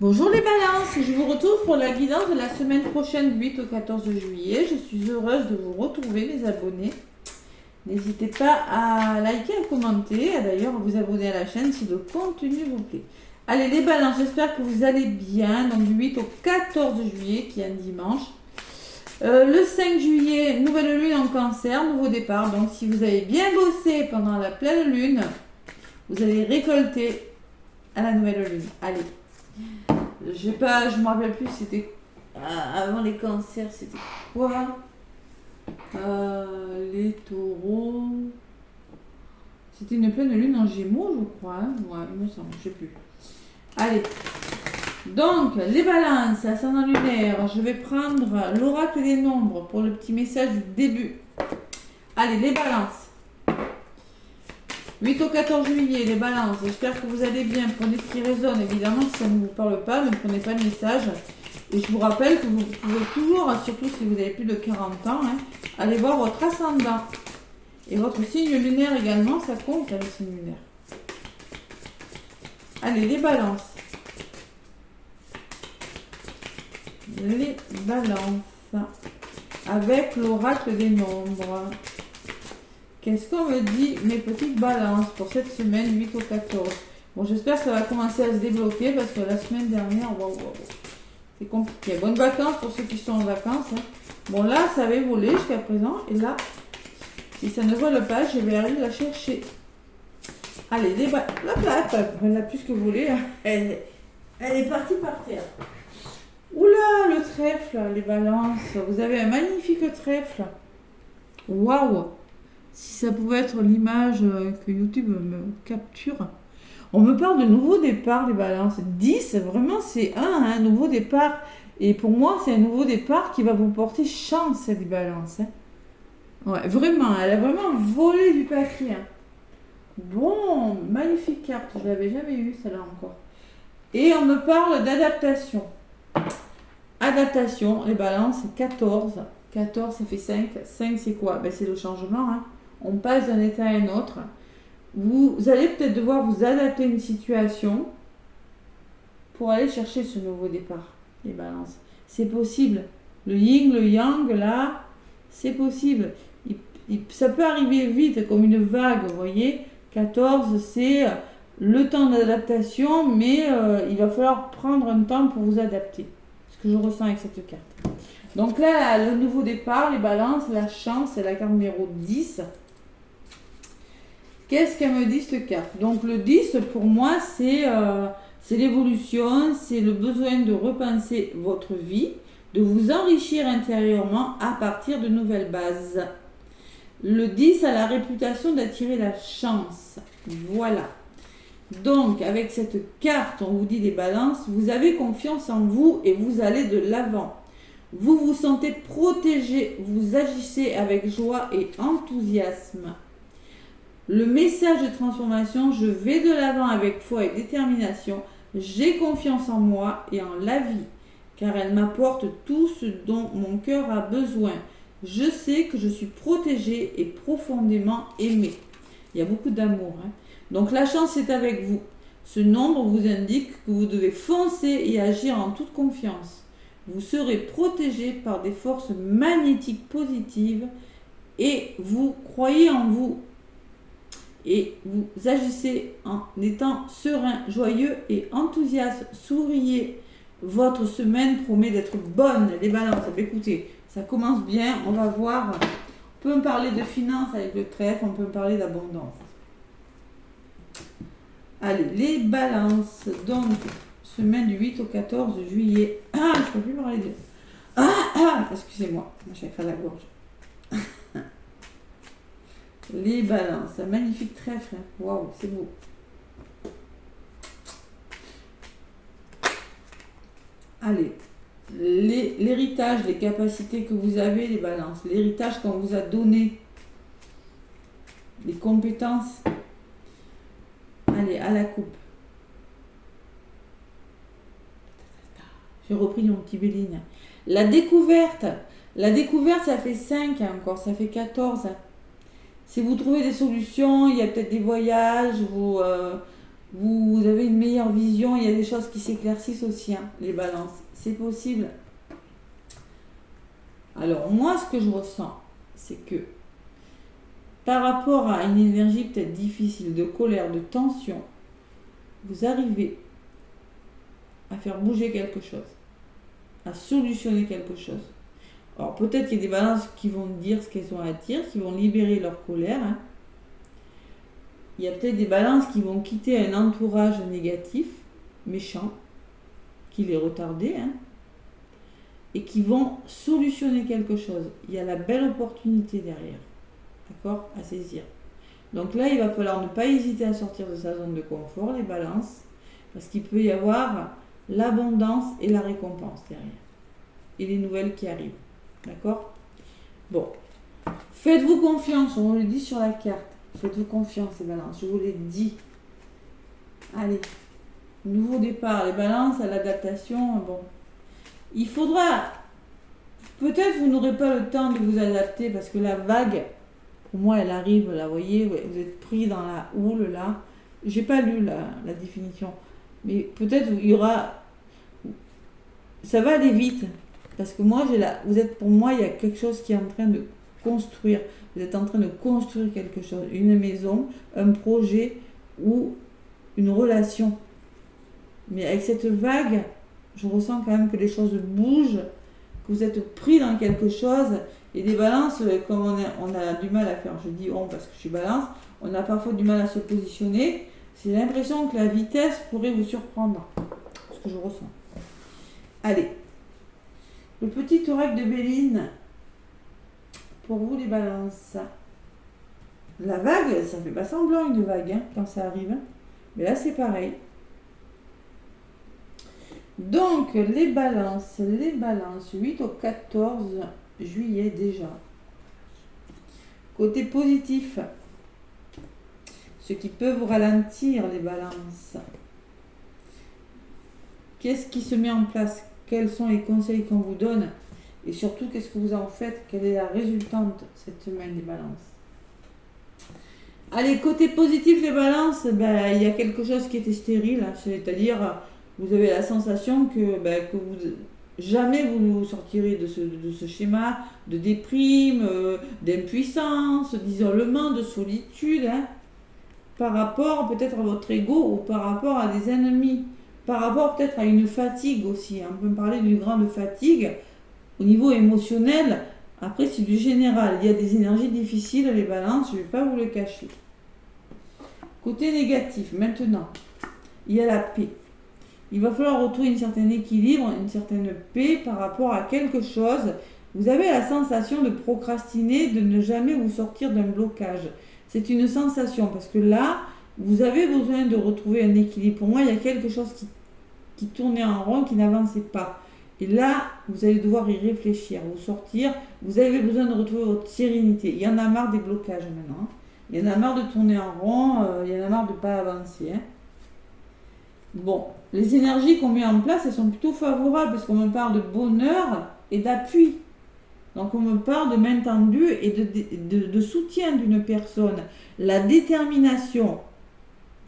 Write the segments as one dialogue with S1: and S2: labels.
S1: Bonjour les balances, je vous retrouve pour la guidance de la semaine prochaine du 8 au 14 juillet. Je suis heureuse de vous retrouver les abonnés. N'hésitez pas à liker, à commenter, à d'ailleurs vous abonner à la chaîne si le contenu vous plaît. Allez les balances, j'espère que vous allez bien. Donc du 8 au 14 juillet qui est un dimanche. Le 5 juillet, nouvelle lune en cancer, nouveau départ. Donc si vous avez bien bossé pendant la pleine lune, vous allez récolter à la nouvelle lune. Allez. Je me rappelle plus, c'était avant les cancers, c'était quoi? Les taureaux. C'était une pleine lune en Gémeaux, je crois. Hein. Ouais, il me semble, je sais plus. Allez. Donc, les balances, ascendant lunaire, je vais prendre l'oracle des nombres pour le petit message du début. Allez, les balances. 8 au 14 juillet, les balances, j'espère que vous allez bien, prenez ce qui résonne, évidemment si ça ne vous parle pas, ne prenez pas le message. Et je vous rappelle que vous pouvez toujours, surtout si vous avez plus de 40 ans, aller voir votre ascendant. Et votre signe lunaire également, ça compte le signe lunaire. Allez, les balances. Les balances. Avec l'oracle des nombres. Qu'est-ce qu'on me dit, mes petites balances, pour cette semaine 8 au 14? Bon, j'espère que ça va commencer à se débloquer parce que la semaine dernière, c'est compliqué. Bonnes vacances pour ceux qui sont en vacances. Hein. Bon, là, ça avait volé jusqu'à présent. Et là, si ça ne vole pas, je vais aller la chercher. Allez, les balances. Elle a plus que volé. Hein. Elle est partie par terre. Oula, le trèfle, les balances. Vous avez un magnifique trèfle. Waouh! Si ça pouvait être l'image que YouTube me capture. On me parle de nouveau départ, les balances. 10, vraiment, c'est un nouveau départ. Et pour moi, c'est un nouveau départ qui va vous porter chance, les balances. Hein. Ouais, vraiment, elle a vraiment volé du papier. Hein. Bon, magnifique carte. Je ne l'avais jamais eue, celle-là encore. Et on me parle d'adaptation. Adaptation, les balances, 14. 14, ça fait 5. 5, c'est quoi? Ben, c'est le changement. Hein. On passe d'un état à un autre. Vous allez peut-être devoir vous adapter à une situation pour aller chercher ce nouveau départ, les balances. C'est possible. Le yin, le yang, là, c'est possible. Ça peut arriver vite, comme une vague, vous voyez. 14, c'est le temps d'adaptation, mais il va falloir prendre un temps pour vous adapter. Ce que je ressens avec cette carte. Donc là, le nouveau départ, les balances, la chance, c'est la carte numéro 10. Qu'est-ce qu'elle me dit cette carte? Donc le 10 pour moi c'est l'évolution, c'est le besoin de repenser votre vie, de vous enrichir intérieurement à partir de nouvelles bases. Le 10 a la réputation d'attirer la chance. Voilà. Donc avec cette carte, on vous dit des balances, vous avez confiance en vous et vous allez de l'avant. Vous vous sentez protégé, vous agissez avec joie et enthousiasme. Le message de transformation, je vais de l'avant avec foi et détermination. J'ai confiance en moi et en la vie, car elle m'apporte tout ce dont mon cœur a besoin. Je sais que je suis protégée et profondément aimée. Il y a beaucoup d'amour. Hein. Donc la chance est avec vous. Ce nombre vous indique que vous devez foncer et agir en toute confiance. Vous serez protégé par des forces magnétiques positives et vous croyez en vous. Et vous agissez en étant serein, joyeux et enthousiaste. Souriez. Votre semaine promet d'être bonne, les balances. Écoutez, ça commence bien. On va voir. On peut me parler de finances avec le trèfle. On peut me parler d'abondance. Allez, les balances. Donc, semaine du 8 au 14 juillet. Ah, je ne peux plus parler de... excusez-moi. J'ai fait la gorge. Les balances, un magnifique trèfle. Waouh, c'est beau. Allez, l'héritage, les capacités que vous avez, les balances. L'héritage qu'on vous a donné. Les compétences. Allez, à la coupe. J'ai repris mon petit Béline. La découverte. La découverte, ça fait 5 encore, ça fait 14. Si vous trouvez des solutions, il y a peut-être des voyages, vous avez une meilleure vision, il y a des choses qui s'éclaircissent aussi, hein, les balances. C'est possible. Alors moi, ce que je ressens, c'est que par rapport à une énergie peut-être difficile, de colère, de tension, vous arrivez à faire bouger quelque chose, à solutionner quelque chose. Alors peut-être qu'il y a des balances qui vont dire ce qu'elles ont à dire, qui vont libérer leur colère. Hein. Il y a peut-être des balances qui vont quitter un entourage négatif, méchant, qui les retardait, hein, et qui vont solutionner quelque chose. Il y a la belle opportunité derrière, d'accord, à saisir. Donc là, il va falloir ne pas hésiter à sortir de sa zone de confort, les balances, parce qu'il peut y avoir l'abondance et la récompense derrière, et les nouvelles qui arrivent, d'accord. Bon, faites-vous confiance, on le dit sur la carte. Faites-vous confiance, les balances, je vous l'ai dit. Allez, nouveau départ, les balances à l'adaptation, bon. Il faudra, peut-être vous n'aurez pas le temps de vous adapter parce que la vague, pour moi, elle arrive, là, vous voyez, ouais, vous êtes pris dans la houle, là. J'ai pas lu la définition, mais peut-être il y aura, ça va aller vite, parce que moi, vous êtes, pour moi, il y a quelque chose qui est en train de construire. Vous êtes en train de construire quelque chose, une maison, un projet ou une relation. Mais avec cette vague, je ressens quand même que les choses bougent, que vous êtes pris dans quelque chose. Et des balances, comme on a du mal à faire, je dis on parce que je suis balance, on a parfois du mal à se positionner. C'est l'impression que la vitesse pourrait vous surprendre. Ce que je ressens. Allez. Le petit oracle de Béline. Pour vous, les balances. La vague, ça fait pas semblant une vague hein, quand ça arrive. Hein. Mais là, c'est pareil. Donc, les balances, 8 au 14 juillet déjà. Côté positif, ce qui peut vous ralentir, les balances. Qu'est-ce qui se met en place? Quels sont les conseils qu'on vous donne? Et surtout, qu'est-ce que vous en faites? Quelle est la résultante cette semaine, les balances? Allez, côté positif, les balances, il y a quelque chose qui était stérile, hein, c'est-à-dire, vous avez la sensation que jamais vous sortirez de ce schéma de déprime, d'impuissance, d'isolement, de solitude, hein, par rapport peut-être à votre ego ou par rapport à des ennemis, par rapport peut-être à une fatigue aussi. On peut parler d'une grande fatigue. Au niveau émotionnel, après c'est du général. Il y a des énergies difficiles, les balances, je ne vais pas vous le cacher. Côté négatif, maintenant, il y a la paix. Il va falloir retrouver un certain équilibre, une certaine paix par rapport à quelque chose. Vous avez la sensation de procrastiner, de ne jamais vous sortir d'un blocage. C'est une sensation parce que là, vous avez besoin de retrouver un équilibre. Pour moi, il y a quelque chose qui tournait en rond, qui n'avançait pas. Et là, vous allez devoir y réfléchir, vous sortir. Vous avez besoin de retrouver votre sérénité. Il y en a marre des blocages maintenant. Il y en a marre de tourner en rond. Il y en a marre de ne pas avancer. Hein. Bon, les énergies qu'on met en place, elles sont plutôt favorables parce qu'on me parle de bonheur et d'appui. Donc on me parle de main tendue et de soutien d'une personne. La détermination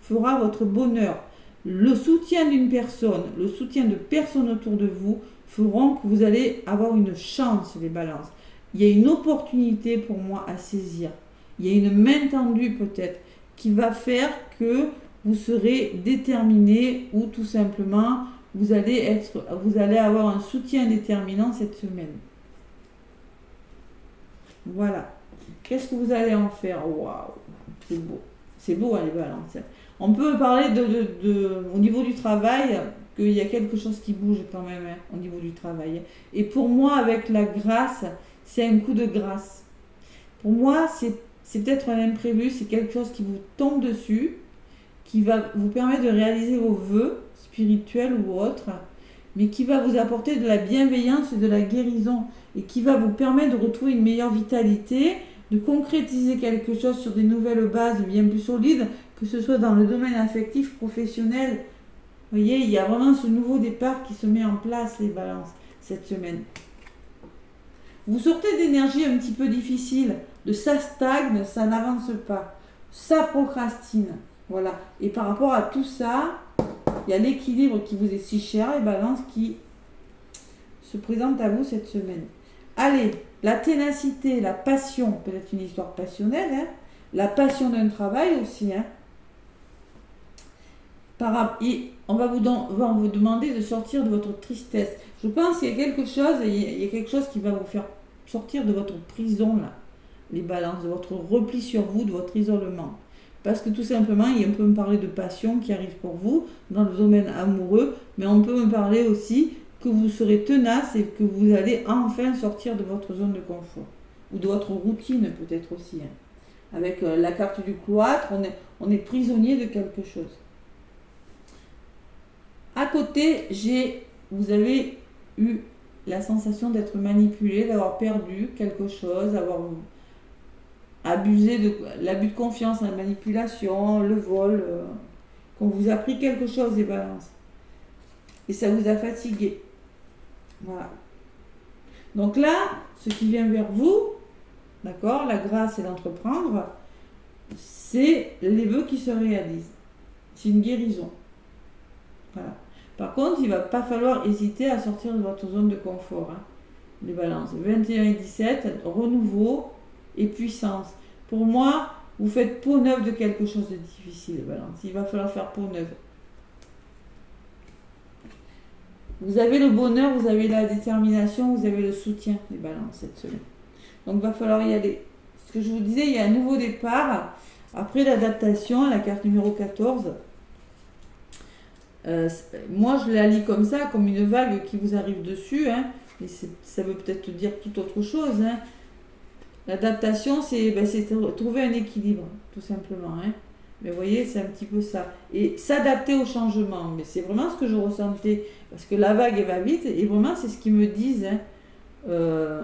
S1: fera votre bonheur. Le soutien d'une personne, le soutien de personnes autour de vous feront que vous allez avoir une chance, les balances. Il y a une opportunité pour moi à saisir. Il y a une main tendue peut-être qui va faire que vous serez déterminé ou tout simplement vous allez avoir un soutien déterminant cette semaine. Voilà. Qu'est-ce que vous allez en faire? Waouh, c'est beau. C'est beau, hein, les balances. On peut parler au niveau du travail, qu'il y a quelque chose qui bouge quand même hein, au niveau du travail. Et pour moi, avec la grâce, c'est un coup de grâce. Pour moi, c'est peut-être un imprévu, c'est quelque chose qui vous tombe dessus, qui va vous permettre de réaliser vos vœux spirituels ou autres, mais qui va vous apporter de la bienveillance et de la guérison, et qui va vous permettre de retrouver une meilleure vitalité, de concrétiser quelque chose sur des nouvelles bases bien plus solides, que ce soit dans le domaine affectif, professionnel. Vous voyez, il y a vraiment ce nouveau départ qui se met en place, les balances, cette semaine. Vous sortez d'énergie un petit peu difficile, de ça stagne, ça n'avance pas, ça procrastine. Voilà. Et par rapport à tout ça, il y a l'équilibre qui vous est si cher, les balances, qui se présente à vous cette semaine. Allez, la ténacité, la passion, peut-être une histoire passionnelle, hein, la passion d'un travail aussi. Hein. On va vous demander de sortir de votre tristesse. Je pense qu'il y a quelque chose qui va vous faire sortir de votre prison, là, les balances, de votre repli sur vous, de votre isolement. Parce que tout simplement, on peut me parler de passion qui arrive pour vous dans le domaine amoureux, mais on peut me parler aussi que vous serez tenace et que vous allez enfin sortir de votre zone de confort. Ou de votre routine peut-être aussi. Hein. Avec la carte du cloître, on est prisonnier de quelque chose. À côté, vous avez eu la sensation d'être manipulé, d'avoir perdu quelque chose, d'avoir abusé de l'abus de confiance, la manipulation, le vol, qu'on vous a pris quelque chose, les balances. Et ça vous a fatigué. Voilà. Donc là, ce qui vient vers vous, d'accord, la grâce et l'entreprendre, c'est les vœux qui se réalisent. C'est une guérison. Voilà. Par contre, il ne va pas falloir hésiter à sortir de votre zone de confort. Hein, les balances. 21 et 17, renouveau et puissance. Pour moi, vous faites peau neuve de quelque chose de difficile, les balances. Il va falloir faire peau neuve. Vous avez le bonheur, vous avez la détermination, vous avez le soutien, les balances, cette semaine. Donc, il va falloir y aller. Ce que je vous disais, il y a un nouveau départ. Après l'adaptation, la carte numéro 14, moi, je la lis comme ça, comme une vague qui vous arrive dessus. Hein, et ça veut peut-être dire tout autre chose. Hein. L'adaptation, c'est trouver un équilibre, tout simplement. Hein. Mais vous voyez, c'est un petit peu ça. Et s'adapter au changement. Mais c'est vraiment ce que je ressentais. Parce que la vague, elle va vite. Et vraiment, c'est ce qu'ils me disent. Hein.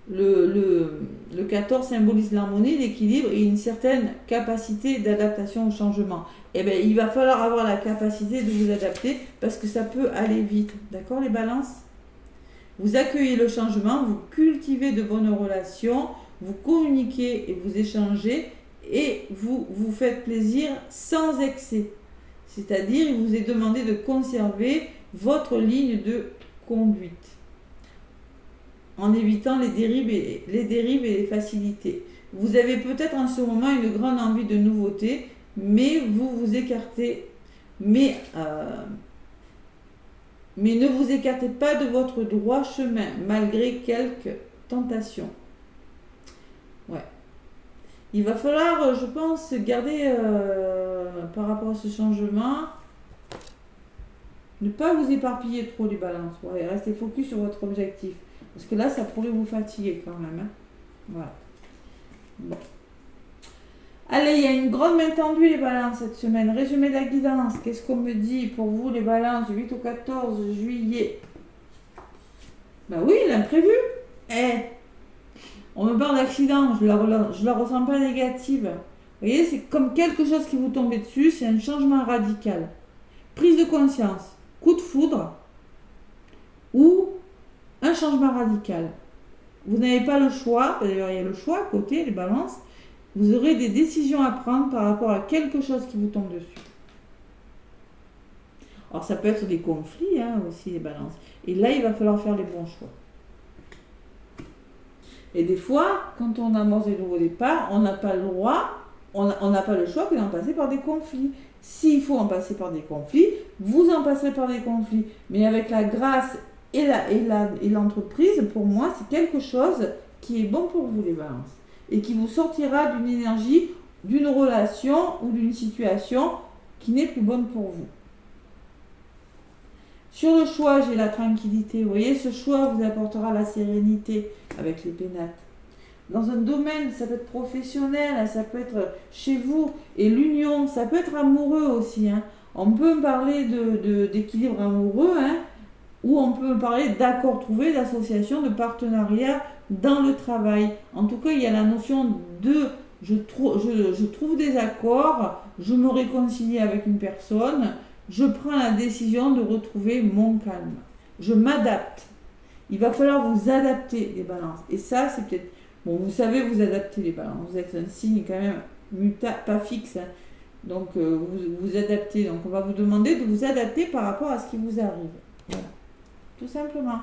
S1: Le 14 symbolise l'harmonie, l'équilibre et une certaine capacité d'adaptation au changement. Et bien, il va falloir avoir la capacité de vous adapter parce que ça peut aller vite. D'accord, les balances? Vous accueillez le changement, vous cultivez de bonnes relations, vous communiquez et vous échangez et vous vous faites plaisir sans excès. C'est-à-dire, il vous est demandé de conserver votre ligne de conduite en évitant les dérives et les facilités. Vous avez peut-être en ce moment une grande envie de nouveauté, mais vous vous écartez. Mais ne vous écartez pas de votre droit chemin, malgré quelques tentations. Ouais. Il va falloir, je pense, garder, par rapport à ce changement, ne pas vous éparpiller trop, les balances. Ouais, restez focus sur votre objectif. Parce que là, ça pourrait vous fatiguer quand même. Hein. Voilà. Bon. Allez, il y a une grande main tendue, les balances, cette semaine. Résumé de la guidance. Qu'est-ce qu'on me dit pour vous, les balances, du 8 au 14 juillet? Ben oui, l'imprévu. On me parle d'accident. Je la ressens pas négative. Vous voyez, c'est comme quelque chose qui vous tombe dessus. C'est un changement radical. Prise de conscience. Coup de foudre. Ou un changement radical. Vous n'avez pas le choix. D'ailleurs, il y a le choix à côté, les balances. Vous aurez des décisions à prendre par rapport à quelque chose qui vous tombe dessus. Alors, ça peut être des conflits aussi, les balances. Et là, il va falloir faire les bons choix. Et des fois, quand on amorce des nouveaux départs, on n'a pas le droit, on n'a pas le choix que d'en passer par des conflits. S'il faut en passer par des conflits, vous en passerez par des conflits. Mais avec la grâce et l'entreprise, pour moi, c'est quelque chose qui est bon pour vous, les balances. Et qui vous sortira d'une énergie, d'une relation ou d'une situation qui n'est plus bonne pour vous. Sur le choix, j'ai la tranquillité. Vous voyez, ce choix vous apportera la sérénité avec les pénates. Dans un domaine, ça peut être professionnel, ça peut être chez vous. Et l'union, ça peut être amoureux aussi. Hein. On peut parler d'équilibre amoureux, ou on peut parler d'accords trouvés, d'association, de partenariat dans le travail. En tout cas, il y a la notion de je trouve des accords, je me réconcilie avec une personne, je prends la décision de retrouver mon calme. Je m'adapte. Il va falloir vous adapter, les balances. Et ça, c'est peut-être... Bon, vous savez vous adapter, les balances. Vous êtes un signe quand même pas fixe. Donc, vous adaptez. Donc, on va vous demander de vous adapter par rapport à ce qui vous arrive. Voilà. Tout simplement.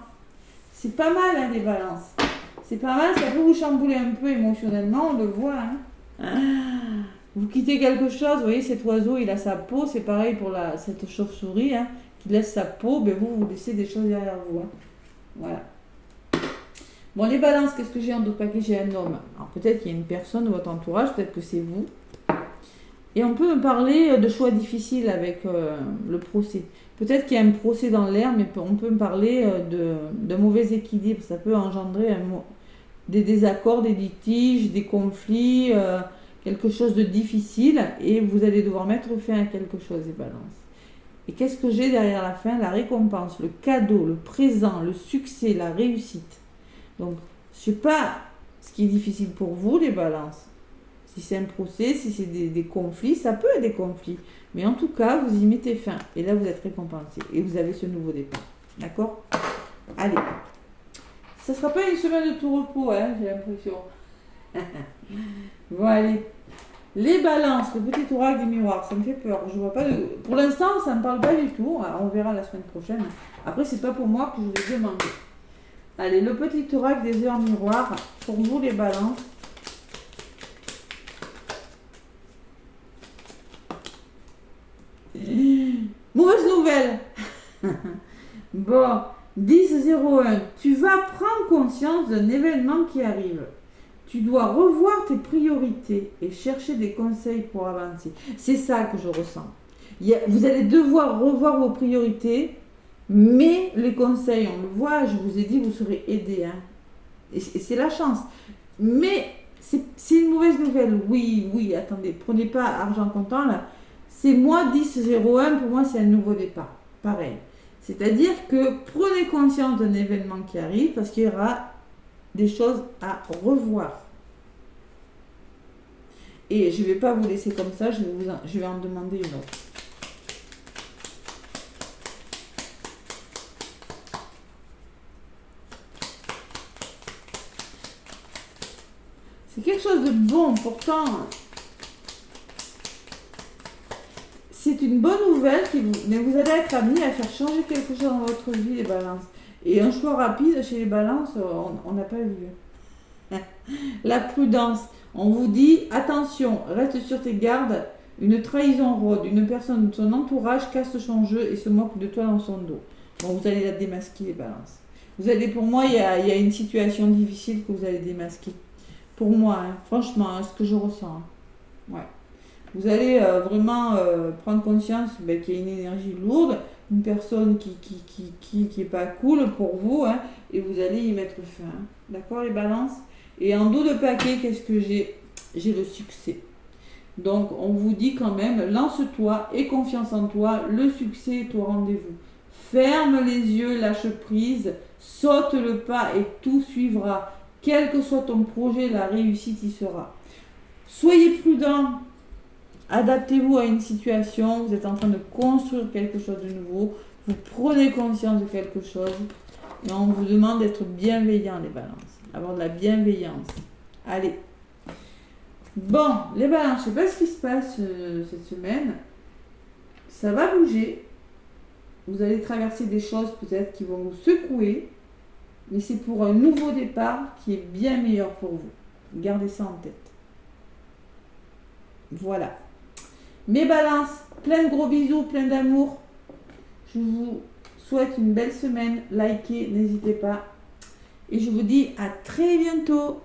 S1: C'est pas mal, hein, les balances. C'est pas mal, ça peut vous chambouler un peu émotionnellement, on le voit. Hein. Vous quittez quelque chose, vous voyez, cet oiseau, il a sa peau. C'est pareil pour cette chauve-souris, hein, qui laisse sa peau. Ben vous laissez des choses derrière vous. Hein. Voilà. Bon, les balances, qu'est-ce que j'ai en d'autres paquets? J'ai un homme. Alors, peut-être qu'il y a une personne de votre entourage, peut-être que c'est vous. Et on peut me parler de choix difficiles avec le procès. Peut-être qu'il y a un procès dans l'air, mais on peut me parler de mauvais équilibre. Ça peut engendrer des désaccords, des litiges, des conflits, quelque chose de difficile. Et vous allez devoir mettre fin à quelque chose, les balances. Et qu'est-ce que j'ai derrière la fin? La récompense, le cadeau, le présent, le succès, la réussite. Donc, je ne sais pas ce qui est difficile pour vous, les balances. Si c'est un procès, si c'est des conflits, ça peut être des conflits. Mais en tout cas, vous y mettez fin. Et là, vous êtes récompensé. Et vous avez ce nouveau départ. D'accord? Allez. Ça ne sera pas une semaine de tout repos, hein, j'ai l'impression. Bon, allez. Les balances, le petit oracle des miroirs, ça me fait peur. Je vois pas de... Pour l'instant, ça ne me parle pas du tout. Alors, on verra la semaine prochaine. Après, c'est pas pour moi que je vais demander. Allez, le petit oracle des heures miroirs. Pour vous, les balances. Mauvaise nouvelle. Bon, 10-01. Tu vas prendre conscience d'un événement qui arrive. Tu dois revoir tes priorités et chercher des conseils pour avancer. C'est ça que je ressens. Vous allez devoir revoir vos priorités, mais les conseils, on le voit, je vous ai dit, vous serez aidé. Hein. Et c'est la chance. Mais c'est une mauvaise nouvelle. Oui, attendez, prenez pas argent comptant là. C'est moi 10-01, pour moi c'est un nouveau départ. Pareil. C'est-à-dire que prenez conscience d'un événement qui arrive parce qu'il y aura des choses à revoir. Et je ne vais pas vous laisser comme ça, je vais en demander une autre. C'est quelque chose de bon, pourtant. C'est une bonne nouvelle, mais vous allez être amené à faire changer quelque chose dans votre vie, les balances. Et un choix rapide chez les balances, on n'a pas vu. La prudence. On vous dit, attention, reste sur tes gardes. Une trahison rôde. Une personne de ton entourage casse son jeu et se moque de toi dans son dos. Bon, vous allez la démasquer, les balances. Pour moi, il y a une situation difficile que vous allez démasquer. Pour moi, hein, franchement, hein, ce que je ressens. Hein. Ouais. Vous allez vraiment prendre conscience qu'il y a une énergie lourde, une personne qui est pas cool pour vous, hein, et vous allez y mettre fin. Hein. D'accord, les balances? Et en dos de paquet, qu'est-ce que j'ai? J'ai le succès. Donc, on vous dit quand même, lance-toi, aie confiance en toi, le succès est au rendez-vous. Ferme les yeux, lâche prise, saute le pas et tout suivra. Quel que soit ton projet, la réussite y sera. Soyez prudent. Adaptez-vous à une situation, vous êtes en train de construire quelque chose de nouveau, vous prenez conscience de quelque chose et on vous demande d'être bienveillant, les balances, avoir de la bienveillance. Allez. Bon, les balances, je ne sais pas ce qui se passe cette semaine, ça va bouger, vous allez traverser des choses peut-être qui vont vous secouer, mais c'est pour un nouveau départ qui est bien meilleur pour vous. Gardez ça en tête. Voilà. Mes balances, plein de gros bisous, plein d'amour. Je vous souhaite une belle semaine. Likez, n'hésitez pas. Et je vous dis à très bientôt.